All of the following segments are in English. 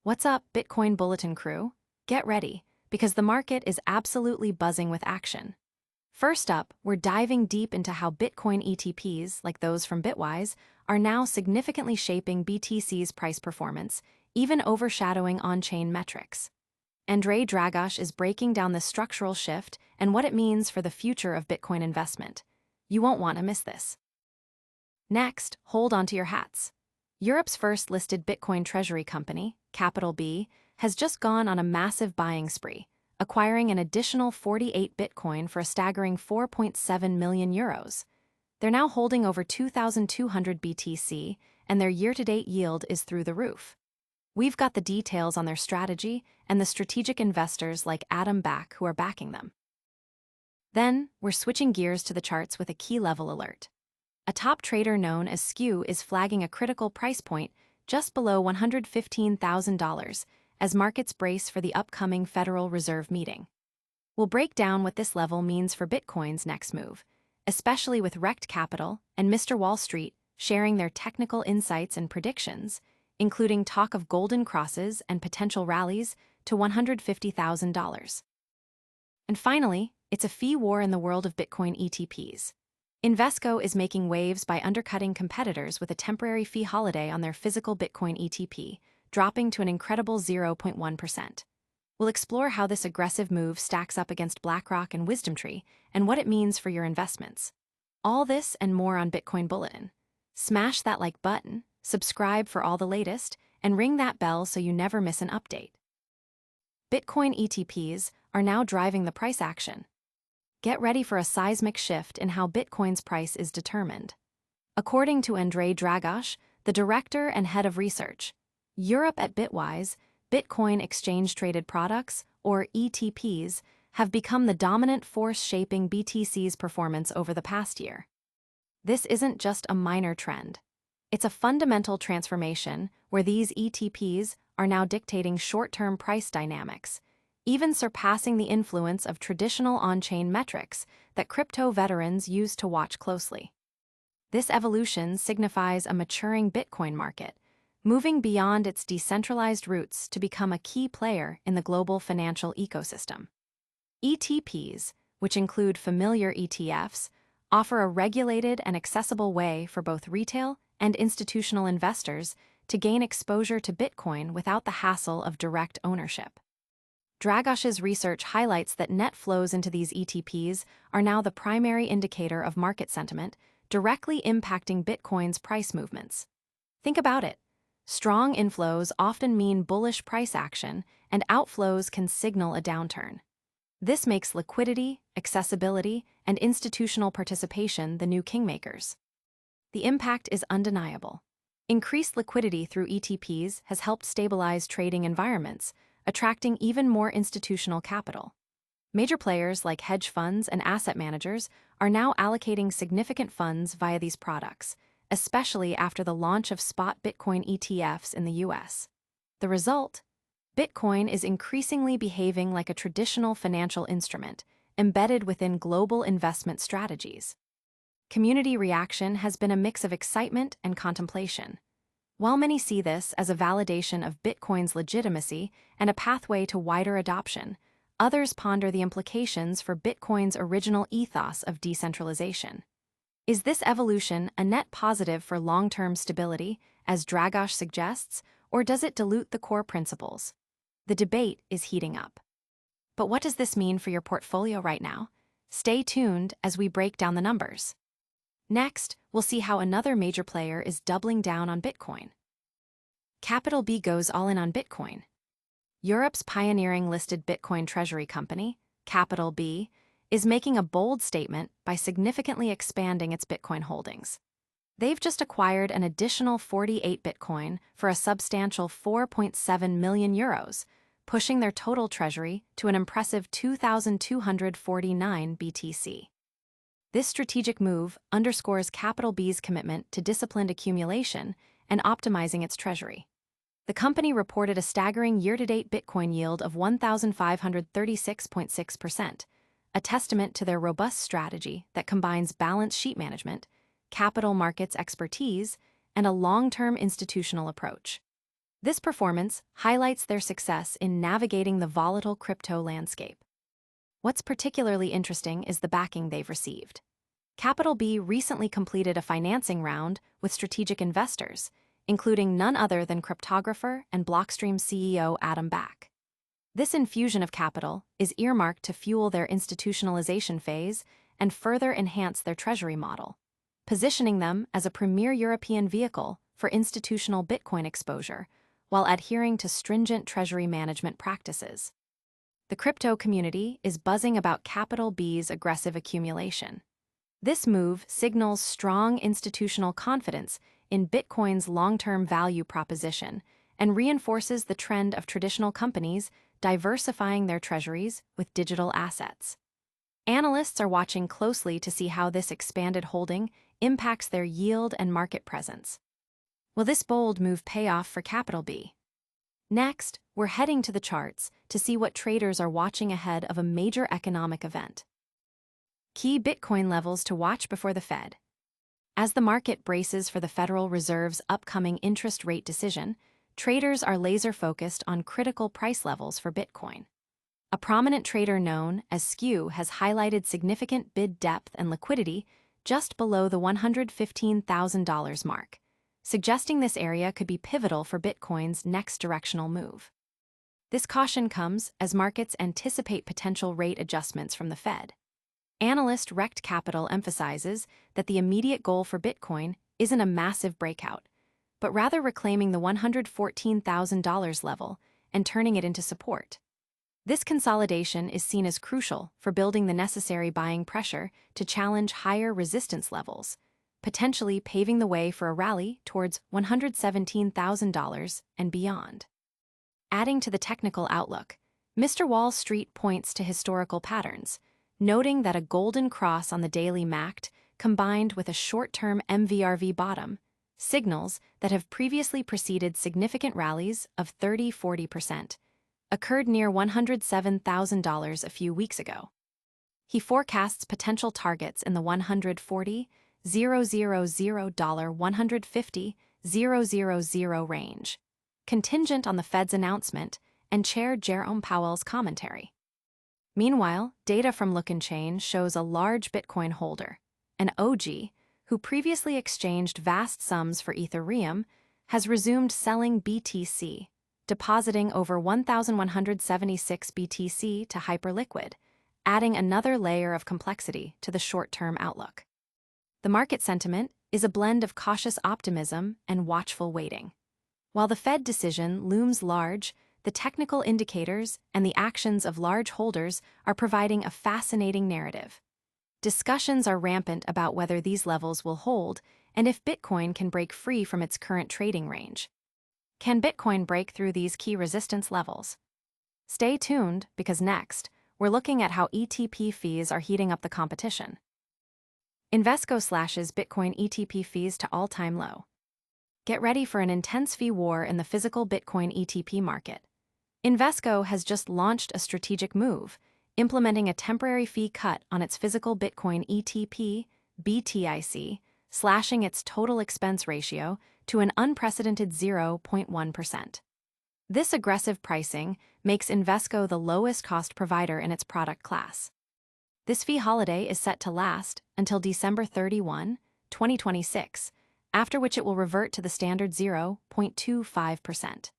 What's up, Bitcoin Bulletin crew? Get ready, because the market is absolutely buzzing with action. First up, we're diving deep into how Bitcoin ETPs, like those from Bitwise, are now significantly shaping BTC's price performance, even overshadowing on-chain metrics. André Dragosch is breaking down the structural shift and what it means for the future of Bitcoin investment. You won't want to miss this. Next, hold onto your hats. Europe's first listed Bitcoin Treasury Company, capital B, has just gone on a massive buying spree, acquiring an additional 48 Bitcoin for a staggering 4.7 million euros. They're now holding over 2,200 BTC, and their year-to-date yield is through the roof. We've got the details on their strategy and the strategic investors like Adam Back who are backing them. Then, we're switching gears to the charts with a key level alert. A top trader known as Skew is flagging a critical price point just below $115,000 as markets brace for the upcoming Federal Reserve meeting. We'll break down what this level means for Bitcoin's next move, especially with Rekt Capital and Mr. Wall Street sharing their technical insights and predictions, including talk of golden crosses and potential rallies to $150,000. And finally, it's a fee war in the world of Bitcoin ETPs. Invesco is making waves by undercutting competitors with a temporary fee holiday on their physical Bitcoin ETP, dropping to an incredible 0.1%. We'll explore how this aggressive move stacks up against BlackRock and WisdomTree and what it means for your investments. All this and more on Bitcoin Bulletin. Smash that like button, subscribe for all the latest, and ring that bell so you never miss an update. Bitcoin ETPs are now driving the price action. Get ready for a seismic shift in how Bitcoin's price is determined. According to André Dragosch, the director and head of research, Europe at Bitwise, Bitcoin exchange-traded products, or ETPs, have become the dominant force shaping BTC's performance over the past year. This isn't just a minor trend. It's a fundamental transformation where these ETPs are now dictating short-term price dynamics, even surpassing the influence of traditional on-chain metrics that crypto veterans use to watch closely. This evolution signifies a maturing Bitcoin market, moving beyond its decentralized roots to become a key player in the global financial ecosystem. ETPs, which include familiar ETFs, offer a regulated and accessible way for both retail and institutional investors to gain exposure to Bitcoin without the hassle of direct ownership. Dragosch's research highlights that net flows into these ETPs are now the primary indicator of market sentiment, directly impacting Bitcoin's price movements. Think about it. Strong inflows often mean bullish price action, and outflows can signal a downturn. This makes liquidity, accessibility, and institutional participation the new kingmakers. The impact is undeniable. Increased liquidity through ETPs has helped stabilize trading environments, attracting even more institutional capital. Major players like hedge funds and asset managers are now allocating significant funds via these products, especially after the launch of spot Bitcoin ETFs in the US. The result? Bitcoin is increasingly behaving like a traditional financial instrument, embedded within global investment strategies. Community reaction has been a mix of excitement and contemplation. While many see this as a validation of Bitcoin's legitimacy and a pathway to wider adoption, others ponder the implications for Bitcoin's original ethos of decentralization. Is this evolution a net positive for long-term stability, as Dragosch suggests, or does it dilute the core principles? The debate is heating up. But what does this mean for your portfolio right now? Stay tuned as we break down the numbers. Next, we'll see how another major player is doubling down on Bitcoin. Capital B goes all in on Bitcoin. Europe's pioneering listed Bitcoin Treasury Company, capital B, is making a bold statement by significantly expanding its Bitcoin holdings. They've just acquired an additional 48 Bitcoin for a substantial 4.7 million euros, pushing their total treasury to an impressive 2,249 BTC. This strategic move underscores Capital B's commitment to disciplined accumulation and optimizing its treasury. The company reported a staggering year-to-date Bitcoin yield of 1,536.6%, a testament to their robust strategy that combines balance sheet management, capital markets expertise, and a long-term institutional approach. This performance highlights their success in navigating the volatile crypto landscape. What's particularly interesting is the backing they've received. Capital B recently completed a financing round with strategic investors, including none other than cryptographer and Blockstream CEO Adam Back. This infusion of capital is earmarked to fuel their institutionalization phase and further enhance their treasury model, positioning them as a premier European vehicle for institutional Bitcoin exposure while adhering to stringent treasury management practices. The crypto community is buzzing about Capital B's aggressive accumulation. This move signals strong institutional confidence in Bitcoin's long-term value proposition and reinforces the trend of traditional companies diversifying their treasuries with digital assets. Analysts are watching closely to see how this expanded holding impacts their yield and market presence. Will this bold move pay off for Capital B? Next, we're heading to the charts to see what traders are watching ahead of a major economic event. Key Bitcoin levels to watch before the Fed. As the market braces for the Federal Reserve's upcoming interest rate decision, traders are laser-focused on critical price levels for Bitcoin. A prominent trader known as Skew has highlighted significant bid depth and liquidity just below the $115,000 mark, suggesting this area could be pivotal for Bitcoin's next directional move. This caution comes as markets anticipate potential rate adjustments from the Fed. Analyst Rekt Capital emphasizes that the immediate goal for Bitcoin isn't a massive breakout, but rather reclaiming the $114,000 level and turning it into support. This consolidation is seen as crucial for building the necessary buying pressure to challenge higher resistance levels, potentially paving the way for a rally towards $117,000 and beyond. Adding to the technical outlook, Mr. Wall Street points to historical patterns, noting that a golden cross on the daily MACD combined with a short-term MVRV bottom signals that have previously preceded significant rallies of 30–40%, occurred near $107,000 a few weeks ago. He forecasts potential targets in the $140,000, $150,000 range, contingent on the Fed's announcement and Chair Jerome Powell's commentary. Meanwhile, data from Look and Chain shows a large Bitcoin holder, an OG, who previously exchanged vast sums for Ethereum, has resumed selling BTC, depositing over 1,176 BTC to Hyperliquid, adding another layer of complexity to the short-term outlook. The market sentiment is a blend of cautious optimism and watchful waiting. While the Fed decision looms large, the technical indicators and the actions of large holders are providing a fascinating narrative. Discussions are rampant about whether these levels will hold and if Bitcoin can break free from its current trading range. Can Bitcoin break through these key resistance levels? Stay tuned, because next, we're looking at how ETP fees are heating up the competition. Invesco slashes Bitcoin ETP fees to all-time low. Get ready for an intense fee war in the physical Bitcoin ETP market. Invesco has just launched a strategic move, implementing a temporary fee cut on its physical Bitcoin ETP, BTIC, slashing its total expense ratio to an unprecedented 0.1%. This aggressive pricing makes Invesco the lowest cost provider in its product class. This fee holiday is set to last until December 31, 2026, after which it will revert to the standard 0.25%.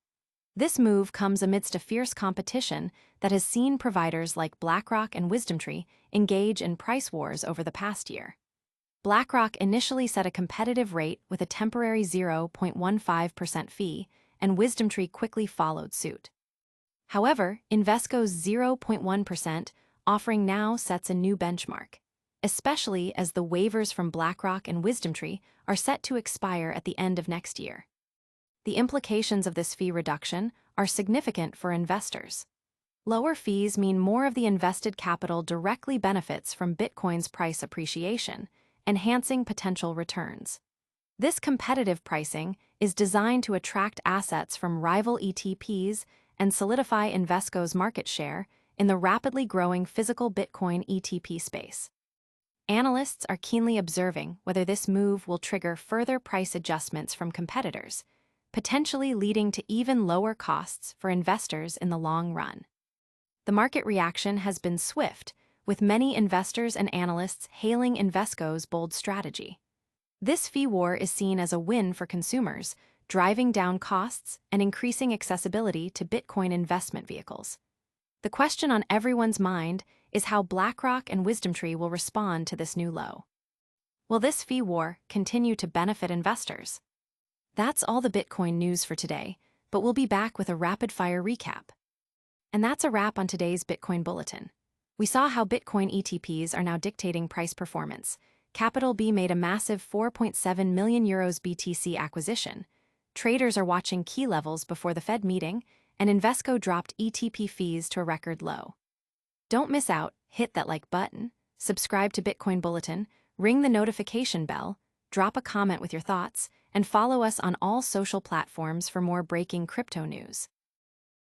This move comes amidst a fierce competition that has seen providers like BlackRock and WisdomTree engage in price wars over the past year. BlackRock initially set a competitive rate with a temporary 0.15% fee, and WisdomTree quickly followed suit. However, Invesco's 0.1% offering now sets a new benchmark, especially as the waivers from BlackRock and WisdomTree are set to expire at the end of next year. The implications of this fee reduction are significant for investors. Lower fees mean more of the invested capital directly benefits from Bitcoin's price appreciation, enhancing potential returns. This competitive pricing is designed to attract assets from rival ETPs and solidify Invesco's market share in the rapidly growing physical Bitcoin ETP space. Analysts are keenly observing whether this move will trigger further price adjustments from competitors, potentially leading to even lower costs for investors in the long run. The market reaction has been swift, with many investors and analysts hailing Invesco's bold strategy. This fee war is seen as a win for consumers, driving down costs and increasing accessibility to Bitcoin investment vehicles. The question on everyone's mind is how BlackRock and WisdomTree will respond to this new low. Will this fee war continue to benefit investors? That's all the Bitcoin news for today, but we'll be back with a rapid-fire recap. And that's a wrap on today's Bitcoin Bulletin. We saw how Bitcoin ETPs are now dictating price performance. Capital B made a massive 4.7 million euros BTC acquisition. Traders are watching key levels before the Fed meeting, and Invesco dropped ETP fees to a record low. Don't miss out, hit that like button, subscribe to Bitcoin Bulletin, ring the notification bell, drop a comment with your thoughts, and follow us on all social platforms for more breaking crypto news.